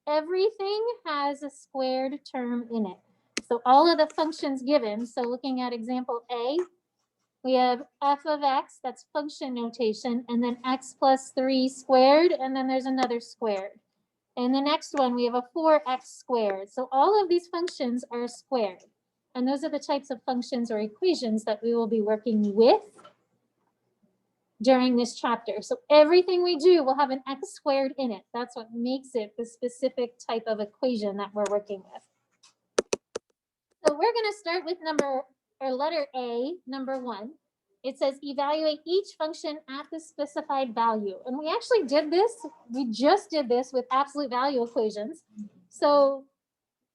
everything has a squared term in it. So all of the functions given, so looking at example A, we have f of x, that's function notation, and then x plus 3 squared, and then there's another squared. And the next one, we have a 4x squared. So all of these functions are squared. And those are the types of functions or equations that we will be working with during this chapter. So everything we do will have an x squared in it. That's what makes it the specific type of equation that we're working with. So we're going to start with letter A, number 1. It says evaluate each function at the specified value. And we actually did this. We just did this with absolute value equations. So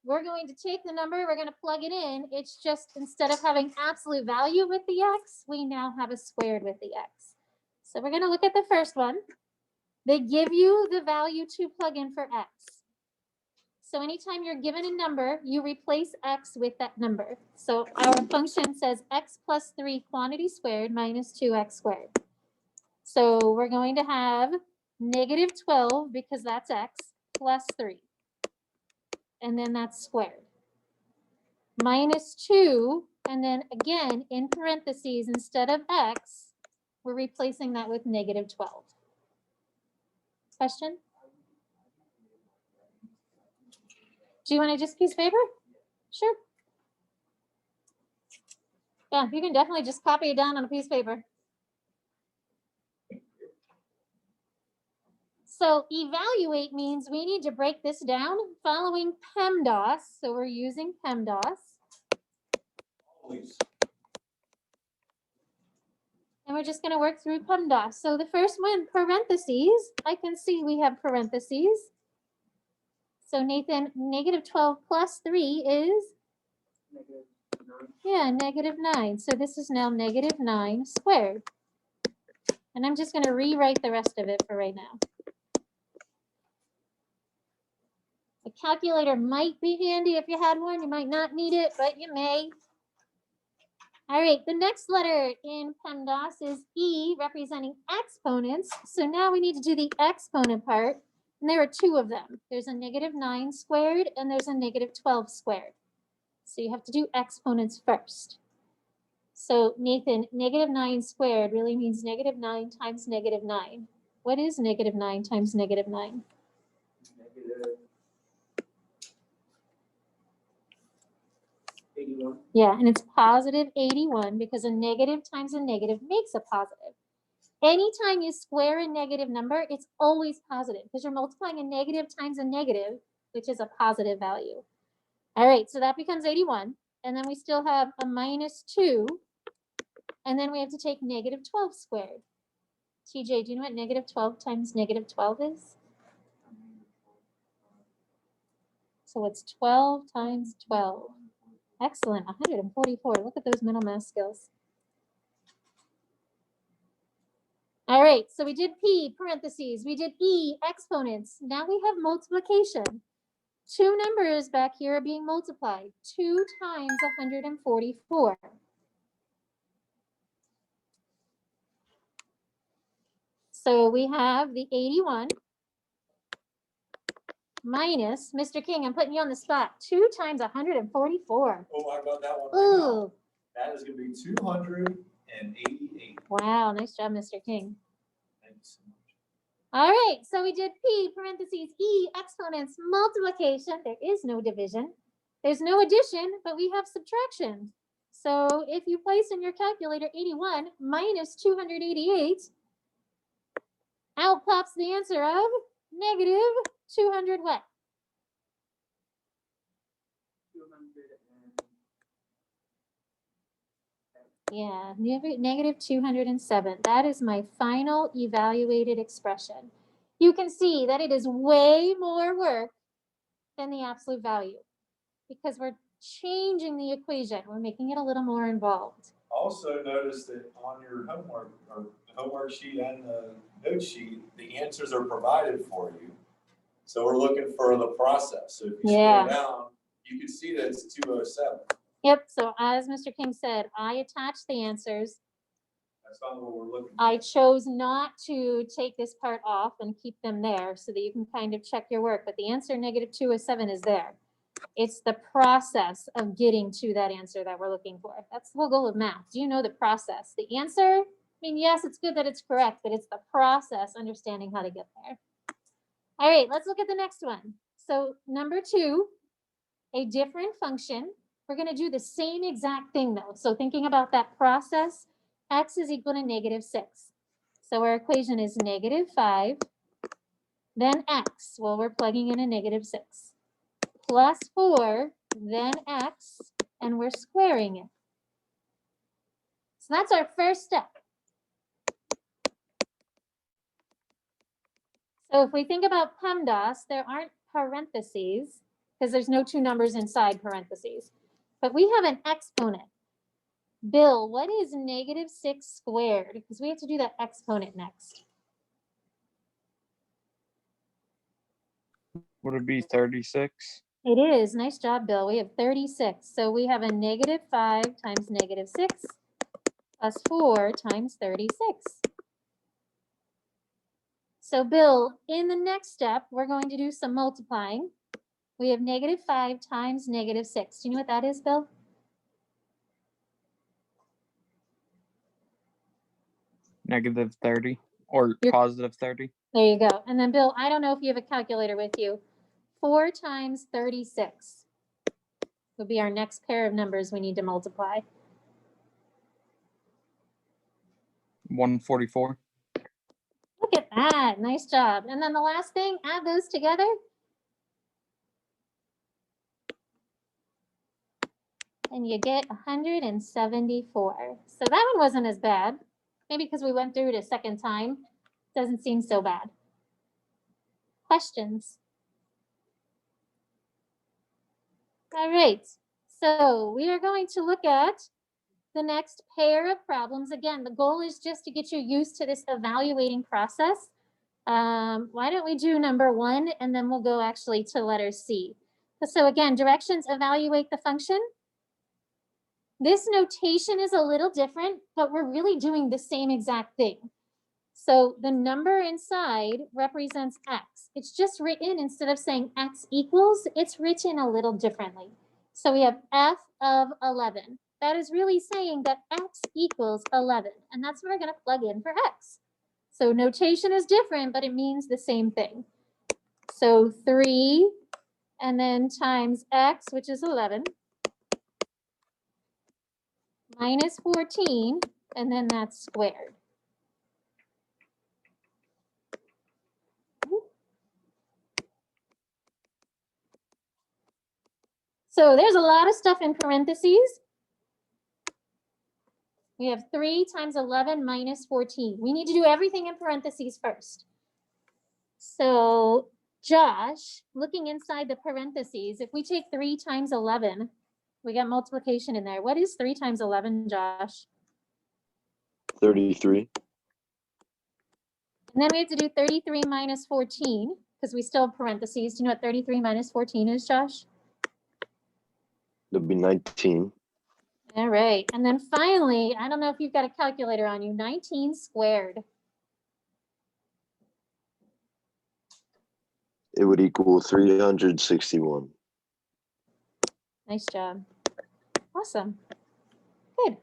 we're going to take the number, we're going to plug it in. It's just instead of having absolute value with the x, we now have a squared with the x. So we're going to look at the first one. They give you the value to plug in for x. So anytime you're given a number, you replace x with that number. So our function says x plus 3 quantity squared minus 2x squared. So we're going to have negative 12 because that's x plus 3. And then that's squared. Minus 2, and then again in parentheses instead of x, we're replacing that with negative 12. Question? Do you want to just piece of paper? Sure. Yeah, you can definitely just copy it down on a piece of paper. So evaluate means we need to break this down following PEMDAS. So we're using PEMDAS. And we're just going to work through PEMDAS. So the first one, parentheses. I can see we have parentheses. So Nathan, negative 12 plus 3 is? Negative 9. Yeah, negative 9. So this is now negative 9 squared. And I'm just going to rewrite the rest of it for right now. A calculator might be handy if you had one. You might not need it, but you may. All right, the next letter in PEMDAS is E, representing exponents. So now we need to do the exponent part. And there are 2 of them. There's a negative 9 squared and there's a negative 12 squared. So you have to do exponents first. So Nathan, negative 9 squared really means negative 9 times negative 9. What is negative 9 times negative 9? Negative 81. Yeah, and it's positive 81 because a negative times a negative makes a positive. Anytime you square a negative number, it's always positive because you're multiplying a negative times a negative, which is a positive value. All right, so that becomes 81. And then we still have a minus 2. And then we have to take negative 12 squared. TJ, do you know what negative 12 times negative 12 is? So it's 12 times 12. Excellent, 144. Look at those mental math skills. All right, so we did P, parentheses. We did E, exponents. Now we have multiplication. 2 numbers back here are being multiplied. 2 times 144. So we have the 81 minus, Mr. King, I'm putting you on the spot, 2 times 144. Oh, I got that one. Ooh. That is going to be 288. Wow, nice job, Mr. King. Thank you so much. All right, so we did P, parentheses, E, exponents, multiplication. There is no division. There's no addition, but we have subtraction. So if you place in your calculator 81 minus 288, out pops the answer of negative 200 what? 207. Yeah, negative 207. That is my final evaluated expression. You can see that it is way more work than the absolute value because we're changing the equation. We're making it a little more involved. Also notice that on your homework or the homework sheet and the note sheet, the answers are provided for you. So we're looking for the process. So if you scroll down, you can see that it's 207. Yep, so as Mr. King said, I attached the answers. That's not what we're looking for. I chose not to take this part off and keep them there so that you can kind of check your work, but the answer -207 is there. It's the process of getting to that answer that we're looking for. That's the whole goal of math. Do you know the process? The answer, I mean, yes, it's good that it's correct, but it's the process, understanding how to get there. All right, let's look at the next one. So number 2, a different function. We're going to do the same exact thing though. So thinking about that process, x is equal to -6. So our equation is -5, then x. Well, we're plugging in a -6. Plus 4, then x, and we're squaring it. So that's our first step. So if we think about PEMDAS, there aren't parentheses because there's no 2 numbers inside parentheses. But we have an exponent. Bill, what is -6 squared? Because we have to do that exponent next. Would it be 36? It is. Nice job, Bill. We have 36. So we have a -5 times -6 plus 4 times 36. So Bill, in the next step, we're going to do some multiplying. We have -5 times -6. Do you know what that is, Bill? -30 or positive 30? There you go. And then Bill, I don't know if you have a calculator with you. 4 times 36 would be our next pair of numbers we need to multiply. 144. Look at that. Nice job. And then the last thing, add those together. And you get 174. So that one wasn't as bad. Maybe because we went through it a second time. Doesn't seem so bad. Questions? All right. So we are going to look at the next pair of problems. Again, the goal is just to get you used to this evaluating process. Why don't we do number 1 and then we'll go actually to letter C. So again, directions, evaluate the function. This notation is a little different, but we're really doing the same exact thing. So the number inside represents x. It's just written, instead of saying x equals, it's written a little differently. So we have f of 11. That is really saying that x equals 11, and that's what we're going to plug in for x. So notation is different, but it means the same thing. So 3 and then times x, which is 11, minus 14, and then that's squared. So there's a lot of stuff in parentheses. We have 3 times 11 minus 14. We need to do everything in parentheses first. So Josh, looking inside the parentheses, if we take 3 times 11, we got multiplication in there. What is 3 times 11, Josh? 33. And then we have to do 33 minus 14 because we still have parentheses. Do you know what 33 minus 14 is, Josh? It'll be 19. All right. And then finally, I don't know if you've got a calculator on you, 19 squared. It would equal 361. Nice job. Awesome. Good.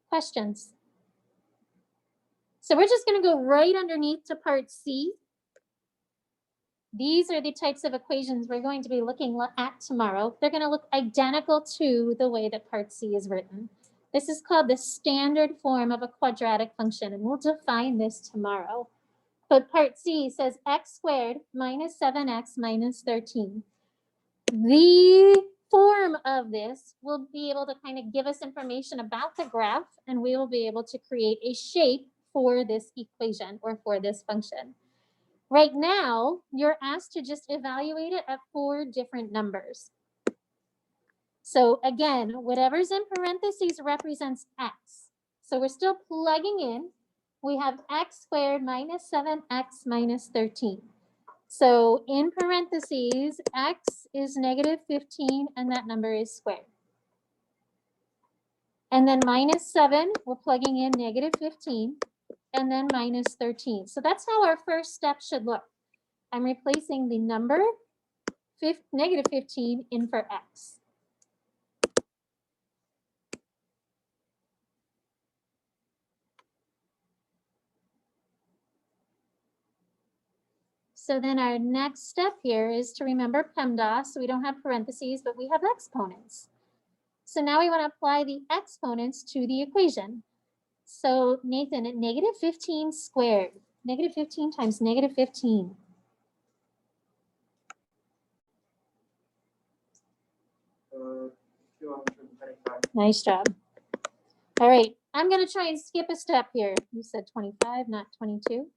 Questions? So we're just going to go right underneath to part C. These are the types of equations we're going to be looking at tomorrow. They're going to look identical to the way that part C is written. This is called the standard form of a quadratic function, and we'll define this tomorrow. But part C says x squared minus 7x minus 13. The form of this will be able to kind of give us information about the graph, and we will be able to create a shape for this equation or for this function. Right now, you're asked to just evaluate it at 4 different numbers. So again, whatever's in parentheses represents x. So we're still plugging in. We have x squared minus 7x minus 13. So in parentheses, x is -15, and that number is squared. And then minus 7, we're plugging in negative 15, and then minus 13. So that's how our first step should look. I'm replacing the number negative 15 in for x. So then our next step here is to remember PEMDAS. So we don't have parentheses, but we have exponents. So now we want to apply the exponents to the equation. So Nathan, at negative 15 squared, negative 15 times negative 15. Nice job. All right, I'm going to try and skip a step here. You said 25, not 22.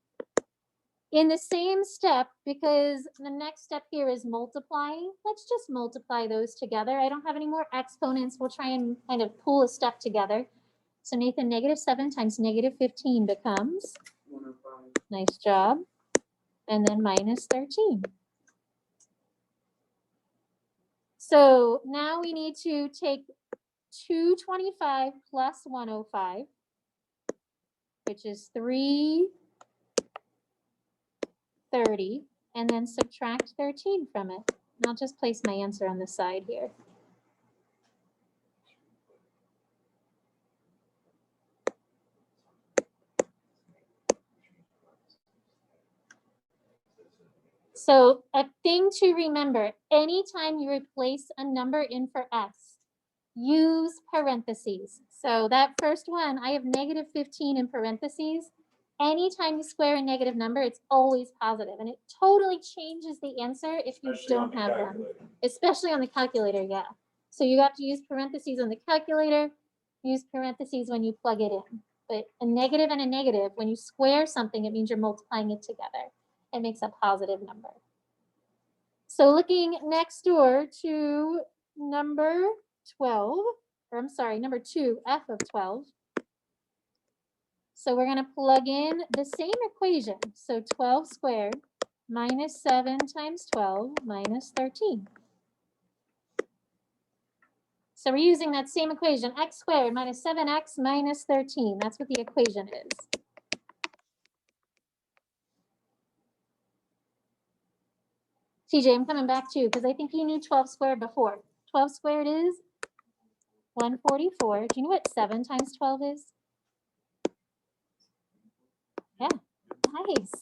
In the same step, because the next step here is multiplying, let's just multiply those together. I don't have any more exponents. We'll try and kind of pull a step together. So Nathan, negative 7 times negative 15 becomes, 105. nice job, and then minus 13. So now we need to take 225 plus 105, which is 330, and then subtract 13 from it. And I'll just place my answer on the side here. So a thing to remember, anytime you replace a number in for s, use parentheses. So that first one, I have negative 15 in parentheses. Anytime you square a negative number, it's always positive, and it totally changes the answer if you Especially on don't the have them, calculator. especially on the calculator, yeah. So you have to use parentheses on the calculator, use parentheses when you plug it in. But a negative and a negative, when you square something, it means you're multiplying it together. It makes a positive number. So looking next door to number 12, or I'm sorry, number 2, f of 12. So we're going to plug in the same equation. So 12 squared minus 7 times 12 minus 13. So we're using that same equation, x squared minus 7x minus 13. That's what the equation is. TJ, I'm coming back to you because I think you knew 12 squared before. 12 squared is 144. Do you know what 7 times 12 is? Yeah, nice.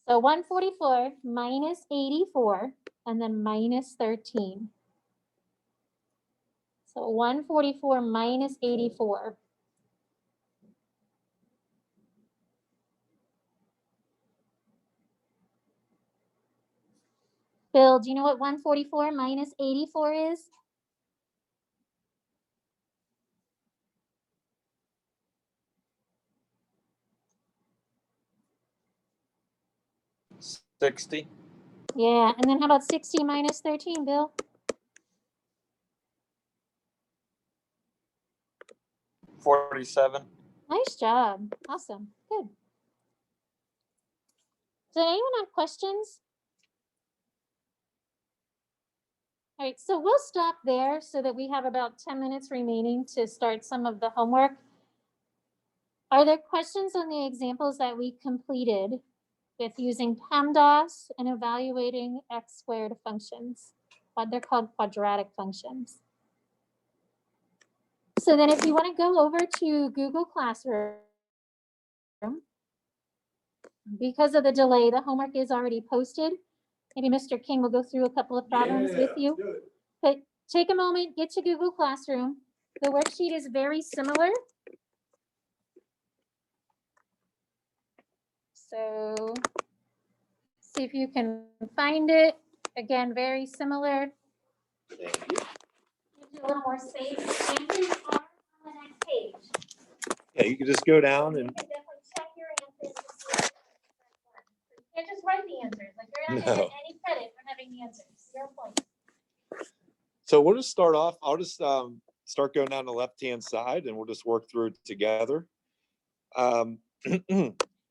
So 144 minus 84 and then minus 13. So 144 minus 84. Bill, do you know what 144 minus 84 is? $60. Yeah, and then how about 60 minus 13, Bill? $47. Nice job. Awesome. Good. Did anyone have questions? All right, so we'll stop there so that we have about 10 minutes remaining to start some of the homework. Are there questions on the examples that we completed with using PEMDAS and evaluating x squared functions? They're called quadratic functions. So then if you want to go over to Google Classroom, because of the delay, the homework is already posted. Maybe Mr. King will go through a couple of problems with you. Do it. But take a moment, get to Google Classroom. The worksheet is very similar. So see if you can find it. Again, very similar. Thank you. Gives you a little more space. Answers are on the next page. Yeah, you can just go down You and. can definitely check your answers to see which one. You can't just write the answers. Like you're not gonna get any credit for having the answers. 0 points. So we'll just start off. I'll just start going down the left-hand side and we'll just work through it together.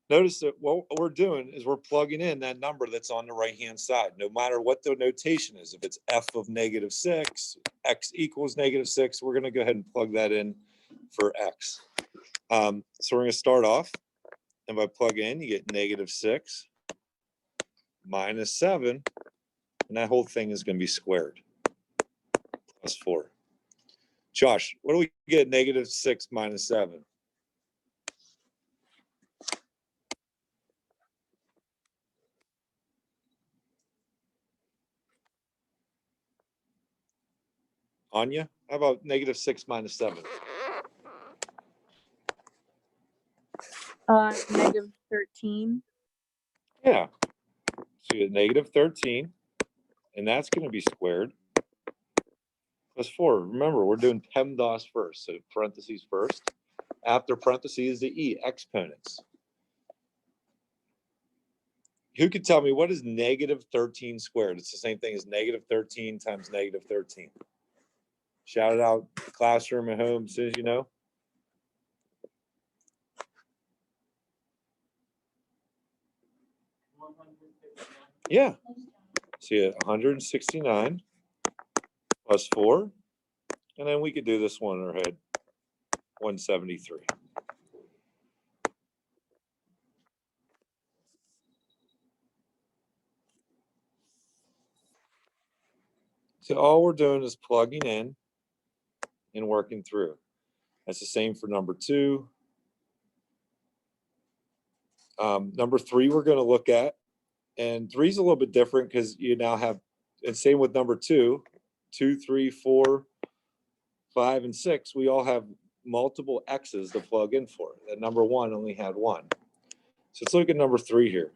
Notice that what we're doing is we're plugging in that number that's on the right-hand side, no matter what the notation is. If it's f of -6, x equals -6, we're going to go ahead and plug that in for x. So we're going to start off, and by plug in, you get -6 minus 7, and that whole thing is going to be squared, plus 4. Josh, what do we get -6 minus 7? Anya, how about -6 minus 7? -13. Yeah. So you get -13, and that's going to be squared, plus 4. Remember, we're doing PEMDAS first, so parentheses first. After parentheses, the E, exponents. Who could tell me what is -13 squared? It's the same thing as -13 times -13. Shout it out, classroom at home, as soon as you know. Yeah. So you get 169 plus 4. And then we could do this one in our head, 173. So all we're doing is plugging in and working through. That's the same for number 2. Number 3 we're going to look at. And 3 is a little bit different because you now have, and same with number 2, 2, 3, 4, 5, and 6. We all have multiple x's to plug in for. And number 1 only had 1. So let's look at number 3 here.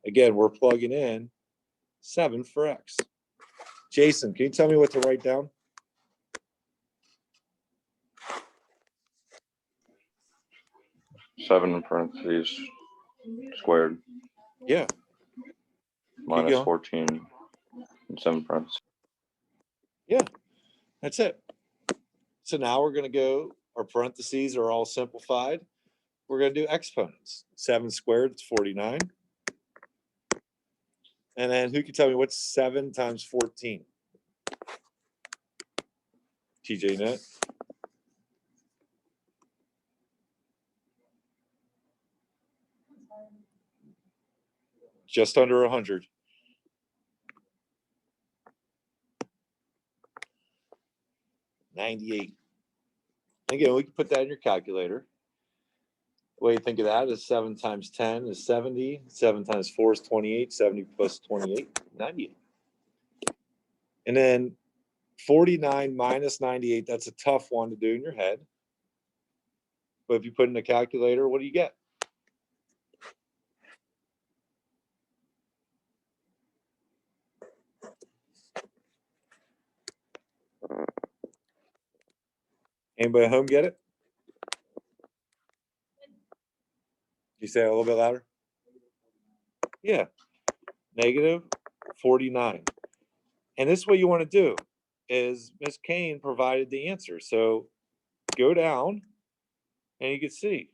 Again, we're plugging in 7 for x. Jason, can you tell me what to write down? 7 in parentheses squared. Yeah. Minus 14 and 7 parentheses. Yeah, that's it. So now we're going to go, our parentheses are all simplified. We're going to do exponents. 7 squared is 49. And then who can tell me what's 7 times 14? TJ Net. Just under 100. $98. Again, we can put that in your calculator. The way you think of that is 7 times 10 is 70. 7 times 4 is 28. 70 plus 28, 98. And then 49 minus 98, that's a tough one to do in your head. But if you put in a calculator, what do you get? Anybody at home get it? You say it a little bit louder? Yeah, negative 49. And this is what you want to do is Miss Kane provided the answer. So go down and you can see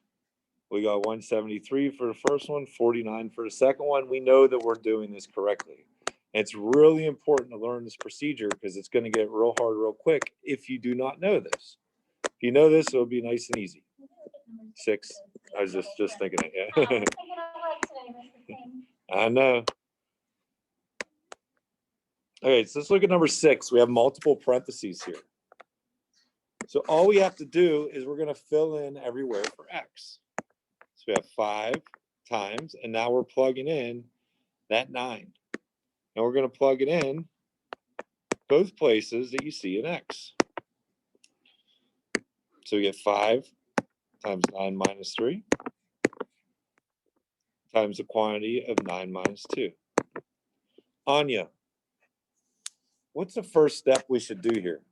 we got 173 for the first one, 49 for the second one. We know that we're doing this correctly. And it's really important to learn this procedure because it's going to get real hard real quick if you do not know this. If you know this, it'll be nice and easy. 6. I was just thinking it. Yeah. I know. Okay, so let's look at number 6. We have multiple parentheses here. So all we have to do is we're going to fill in everywhere for x. So we have 5 times, and now we're plugging in that 9. And we're going to plug it in both places that you see in x. So we get 5 times 9 minus 3 times the quantity of 9 minus 2. Anya, what's the first step we should do here?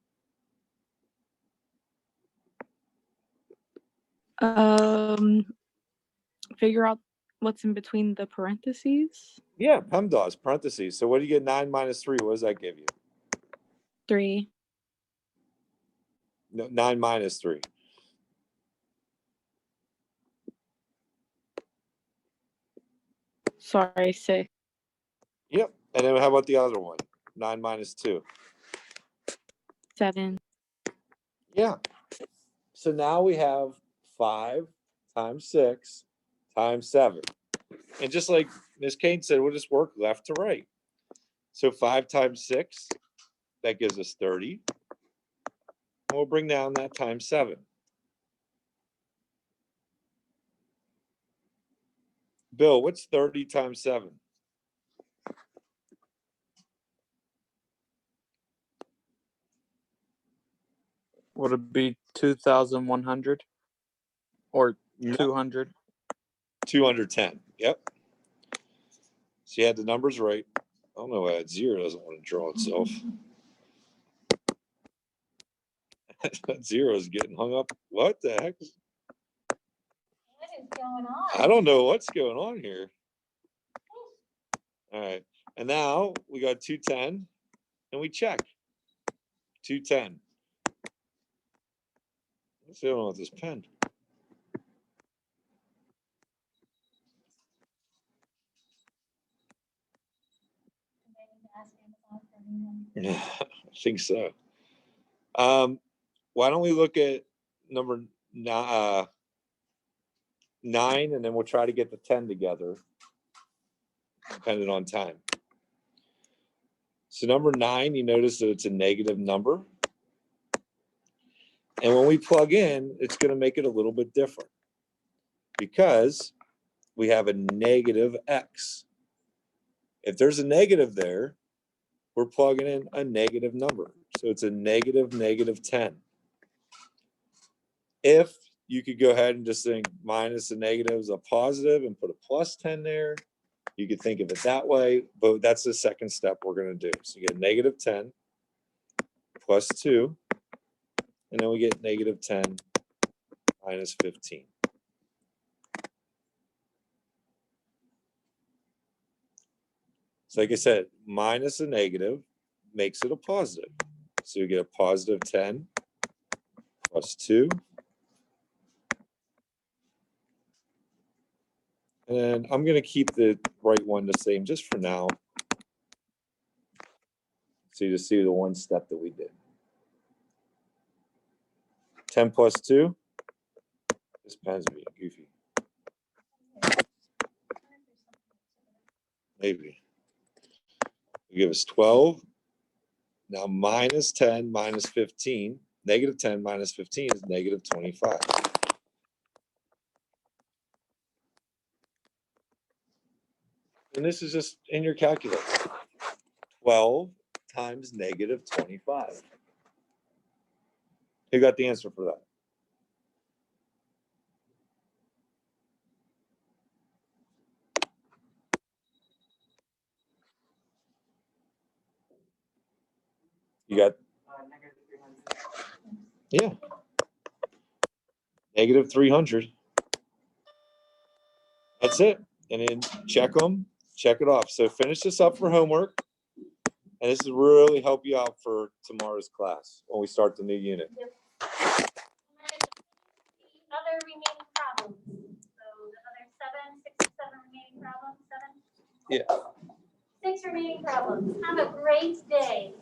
Figure out what's in between the parentheses. Yeah, PEMDAS, parentheses. So what do you get 9 minus 3? What does that give you? 3. No, 9 minus 3. Sorry, 6. Yep. And then how about the other one? 9 minus 2. 7. Yeah. So now we have 5 times 6 times 7. And just like Ms. Kane said, we'll just work left to right. So 5 times 6, that gives us 30. And we'll bring down that times 7. Bill, what's 30 times 7? Would it be 2,100 or 200? 210. Yep. So you had the numbers right. I don't know why that 0 doesn't want to draw itself. That 0 is getting hung up. What the heck? What is going on? I don't know what's going on here. All right. And now we got 210 and we check. 210. Let's see, I don't know with this pen. Yeah, I think so. Why don't we look at number 9 and then we'll try to get the 10 together, depending on time. So number 9, you notice that it's a negative number. And when we plug in, it's going to make it a little bit different because we have a negative x. If there's a negative there, we're plugging in a negative number. So it's a negative 10. If you could go ahead and just think minus the negative is a positive and put a plus 10 there, you could think of it that way, but that's the second step we're going to do. So you get negative 10 plus 2, and then we get negative 10 minus 15. So like I said, minus a negative makes it a positive. So you get a positive 10 plus 2. And I'm going to keep the right one the same just for now. So you just see the one step that we did. 10 plus 2. This pen's being goofy. Maybe. You give us 12. Now minus 10 minus 15. Negative 10 minus 15 is negative 25. And this is just in your calculator. 12 times negative 25. Who got the answer for that? You got? Yeah. Negative 300. That's it. And then check them, check it off. So finish this up for homework. And this will really help you out for tomorrow's class when we start the new unit. The other remaining problems. So the other 6 or 7 remaining problems. 7? Yeah. 6 remaining problems. Have a great day.